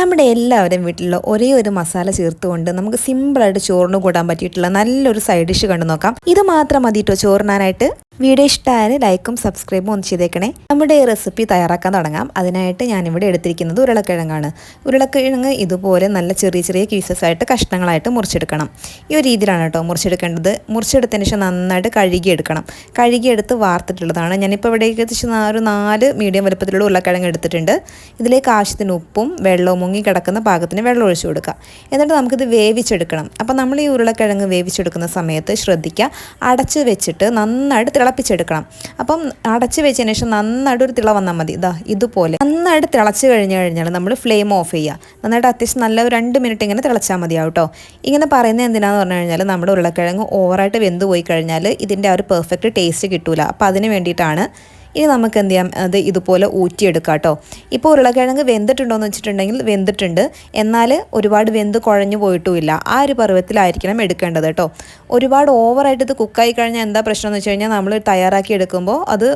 നമ്മുടെ എല്ലാവരും വീട്ടിലുള്ള ഒരേ ഒരു മസാല ചേർത്തുകൊണ്ട് നമുക്ക് സിമ്പിളായിട്ട് ചോറിന് കൂടാൻ പറ്റിയിട്ടുള്ള നല്ലൊരു സൈഡ് ഡിഷ് കണ്ടു നോക്കാം. ഇത് മാത്രം മതി കേട്ടോ ചോറിനാനായിട്ട്. വീഡിയോ ഇഷ്ടമായാൽ ലൈക്കും സബ്സ്ക്രൈബും ഒന്ന് ചെയ്തേക്കണേ. നമ്മുടെ ഈ റെസിപ്പി തയ്യാറാക്കാൻ തുടങ്ങാം. അതിനായിട്ട് ഞാനിവിടെ എടുത്തിരിക്കുന്നത് ഉരുളക്കിഴങ്ങാണ്. ഉരുളക്കിഴങ്ങ് ഇതുപോലെ നല്ല ചെറിയ ചെറിയ പീസസ് ആയിട്ട് കഷ്ണങ്ങളായിട്ട് മുറിച്ചെടുക്കണം. ഈ ഒരു രീതിയിലാണ് കേട്ടോ മുറിച്ചെടുക്കേണ്ടത്. മുറിച്ചെടുത്തതിന് ശേഷം നന്നായിട്ട് കഴുകിയെടുക്കണം. കഴുകിയെടുത്ത് വാർത്തിട്ടുള്ളതാണ്. ഞാനിപ്പോൾ ഇവിടെ ഏകദേശം ഒരു 4 മീഡിയം വലുപ്പത്തിലുള്ള ഉരുളക്കിഴങ്ങ് എടുത്തിട്ടുണ്ട്. ഇതിലേക്ക് ആവശ്യത്തിന് ഉപ്പും വെള്ളവും മുങ്ങി കിടക്കുന്ന പാകത്തിന് വെള്ളം ഒഴിച്ചു കൊടുക്കുക. എന്നിട്ട് നമുക്കിത് വേവിച്ചെടുക്കണം. അപ്പോൾ നമ്മൾ ഈ ഉരുളക്കിഴങ്ങ് വേവിച്ചെടുക്കുന്ന സമയത്ത് ശ്രദ്ധിക്കുക, അടച്ച് വെച്ചിട്ട് നന്നായിട്ട് തിളപ്പിച്ചെടുക്കണം. അപ്പം അടച്ച് വെച്ചതിന് ശേഷം നന്നായിട്ട് ഒരു തിള വന്നാൽ മതി. ഇതുപോലെ നന്നായിട്ട് തിളച്ച് കഴിഞ്ഞാൽ നമ്മൾ ഫ്ലെയിം ഓഫ് ചെയ്യുക. നന്നായിട്ട് അത്യാവശ്യം നല്ല ഒരു 2 മിനിറ്റ് ഇങ്ങനെ തിളച്ചാൽ മതിയാവും കേട്ടോ. ഇങ്ങനെ പറയുന്നത് എന്തിനാന്ന് പറഞ്ഞു കഴിഞ്ഞാൽ നമ്മുടെ ഉരുളക്കിഴങ്ങ് ഓവറായിട്ട് വെന്ത് പോയി കഴിഞ്ഞാൽ ഇതിൻ്റെ ആ ഒരു പെർഫെക്റ്റ് ടേസ്റ്റ് കിട്ടില്ല. അപ്പോൾ അതിന് വേണ്ടിയിട്ടാണ്. ഇനി നമുക്ക് എന്ത് ചെയ്യാം, അത് ഇതുപോലെ ഊറ്റിയെടുക്കാം കേട്ടോ. ഇപ്പോൾ ഉരുളക്കിഴങ്ങ് വെന്തിട്ടുണ്ടോ എന്ന് വെച്ചിട്ടുണ്ടെങ്കിൽ വെന്തിട്ടുണ്ട്, എന്നാൽ ഒരുപാട് വെന്ത് കുഴഞ്ഞു പോയിട്ടുമില്ല. ആ ഒരു പരുവത്തിലായിരിക്കണം എടുക്കേണ്ടത് കേട്ടോ. ഒരുപാട് ഓവറായിട്ട് ഇത് കുക്കായി കഴിഞ്ഞാൽ എന്താ പ്രശ്നം എന്ന് വെച്ച് കഴിഞ്ഞാൽ നമ്മൾ തയ്യാറാക്കി എടുക്കുമ്പോൾ അത്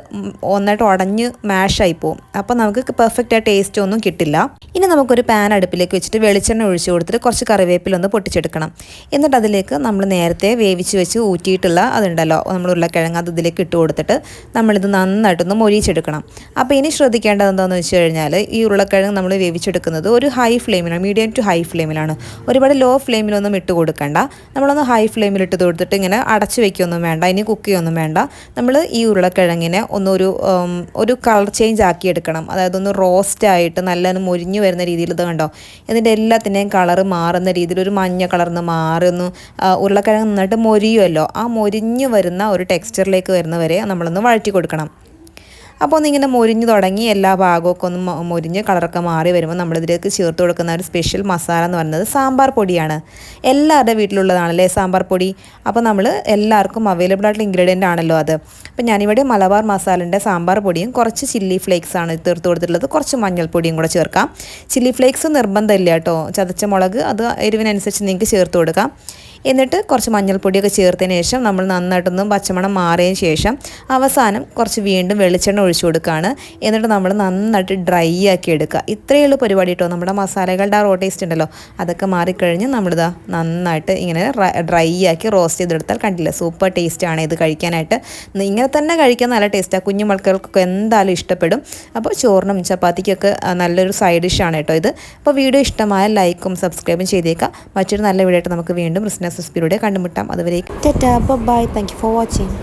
ഒന്നായിട്ട് ഉടഞ്ഞ് മാഷായി പോകും. അപ്പോൾ നമുക്ക് പെർഫെക്റ്റ് ആ ടേസ്റ്റ് ഒന്നും കിട്ടില്ല. ഇനി നമുക്കൊരു പാൻ അടുപ്പിലേക്ക് വെച്ചിട്ട് വെളിച്ചെണ്ണ ഒഴിച്ച് കൊടുത്തിട്ട് കുറച്ച് കറിവേപ്പിലൊന്ന് പൊട്ടിച്ചെടുക്കണം. എന്നിട്ട് അതിലേക്ക് നമ്മൾ നേരത്തെ വേവിച്ച് വെച്ച് ഊറ്റിയിട്ടുള്ള അതുണ്ടല്ലോ നമ്മൾ ഉരുളക്കിഴങ്ങ് അത് ഇതിലേക്ക് ഇട്ട് കൊടുത്തിട്ട് നമ്മളിത് നന്നായിട്ട് മൊരിച്ചെടുക്കണം. അപ്പോൾ ഇനി ശ്രദ്ധിക്കേണ്ടത് എന്താണെന്ന് വെച്ച് കഴിഞ്ഞാൽ ഈ ഉരുളക്കിഴങ്ങ് നമ്മൾ വേവിച്ചെടുക്കുന്നത് ഒരു ഹൈ ഫ്ലെയിമിലാണ്, മീഡിയം ടു ഹൈ ഫ്ലെയിമിലാണ്. ഒരുപാട് ലോ ഫ്ലെയിമിലൊന്നും ഇട്ട് കൊടുക്കണ്ട. നമ്മളൊന്ന് ഹൈ ഫ്ലെയിമിൽ ഇട്ട് കൊടുത്തിട്ട് ഇങ്ങനെ അടച്ച് വയ്ക്കുകയൊന്നും വേണ്ട, ഇനി കുക്ക് ചെയ്യൊന്നും വേണ്ട. നമ്മൾ ഈ ഉരുളക്കിഴങ്ങിനെ ഒരു കളർ ചേഞ്ച് ആക്കി എടുക്കണം. അതായത് ഒന്ന് റോസ്റ്റായിട്ട് നല്ല മൊരിഞ്ഞു വരുന്ന രീതിയിൽ. ഇത് കണ്ടോ, ഇതിൻ്റെ എല്ലാത്തിൻ്റെയും കളറ് മാറുന്ന രീതിയിൽ ഒരു മഞ്ഞ കളർന്ന് മാറുന്നു. ഉരുളക്കിഴങ്ങ് നന്നായിട്ട് മൊരിയുമല്ലോ, ആ മൊരിഞ്ഞു വരുന്ന ഒരു ടെക്സ്ചറിലേക്ക് വരുന്നവരെ നമ്മളൊന്ന് വഴറ്റി കൊടുക്കണം. അപ്പോൾ ഒന്നിങ്ങനെ മൊരിഞ്ഞ് തുടങ്ങി എല്ലാ ഭാഗമൊക്കെ ഒന്ന് മൊരിഞ്ഞ് കളറൊക്കെ മാറി വരുമ്പോൾ നമ്മളിതിലേക്ക് ചേർത്ത് കൊടുക്കുന്ന ഒരു സ്പെഷ്യൽ മസാല എന്ന് പറയുന്നത് സാമ്പാർ പൊടിയാണ്. എല്ലാവരുടെ വീട്ടിലുള്ളതാണല്ലേ സാമ്പാർ പൊടി. അപ്പോൾ നമ്മൾ എല്ലാവർക്കും അവൈലബിൾ ആയിട്ടുള്ള ഇൻഗ്രീഡിയൻ്റ് ആണല്ലോ അത്. അപ്പോൾ ഞാനിവിടെ മലബാർ മസാലൻ്റെ സാമ്പാർ പൊടിയും കുറച്ച് ചില്ലി ഫ്ലേക്സ് ആണ് ചേർത്ത് കൊടുത്തിട്ടുള്ളത്. കുറച്ച് മഞ്ഞൾപ്പൊടിയും കൂടെ ചേർക്കാം. ചില്ലി ഫ്ലേക്സ് നിർബന്ധമില്ല കേട്ടോ. ചതച്ച മുളക് അത് എരിവിനനുസരിച്ച് നിങ്ങൾക്ക് ചേർത്ത് കൊടുക്കാം. എന്നിട്ട് കുറച്ച് മഞ്ഞൾപ്പൊടിയൊക്കെ ചേർത്തതിന് ശേഷം നമ്മൾ നന്നായിട്ടൊന്നും പച്ചമണം മാറിയതിന് ശേഷം അവസാനം കുറച്ച് വീണ്ടും വെളിച്ചെണ്ണ ഒഴിച്ചു കൊടുക്കുകയാണ്. എന്നിട്ട് നമ്മൾ നന്നായിട്ട് ഡ്രൈ ആക്കി എടുക്കുക. ഇത്രയേ ഉള്ളൂ പരിപാടി കേട്ടോ. നമ്മുടെ മസാലകളുടെ ആ റോ ടേസ്റ്റ് ഉണ്ടല്ലോ അതൊക്കെ മാറിക്കഴിഞ്ഞ് നമ്മളിതാ നന്നായിട്ട് ഇങ്ങനെ ഡ്രൈ ആക്കി റോസ്റ്റ് ചെയ്തെടുത്താൽ കണ്ടില്ല, സൂപ്പർ ടേസ്റ്റാണ് ഇത് കഴിക്കാനായിട്ട്. ഇങ്ങനെ തന്നെ കഴിക്കാൻ നല്ല ടേസ്റ്റാണ്. കുഞ്ഞു മക്കൾക്കൊക്കെ എന്തായാലും ഇഷ്ടപ്പെടും. അപ്പോൾ ചോറിനും ചപ്പാത്തിക്കൊക്കെ നല്ലൊരു സൈഡ് ഡിഷാണ് കേട്ടോ ഇത്. അപ്പോൾ വീഡിയോ ഇഷ്ടമായ ലൈക്കും സബ്സ്ക്രൈബും ചെയ്തേക്കാം. മറ്റൊരു നല്ല വീഡിയോ ആയിട്ട് നമുക്ക് വീണ്ടും റെസിപ്പിയിലൂടെ കണ്ടുമുട്ടാം. അതുവരെ tata bye. Thank you for watching.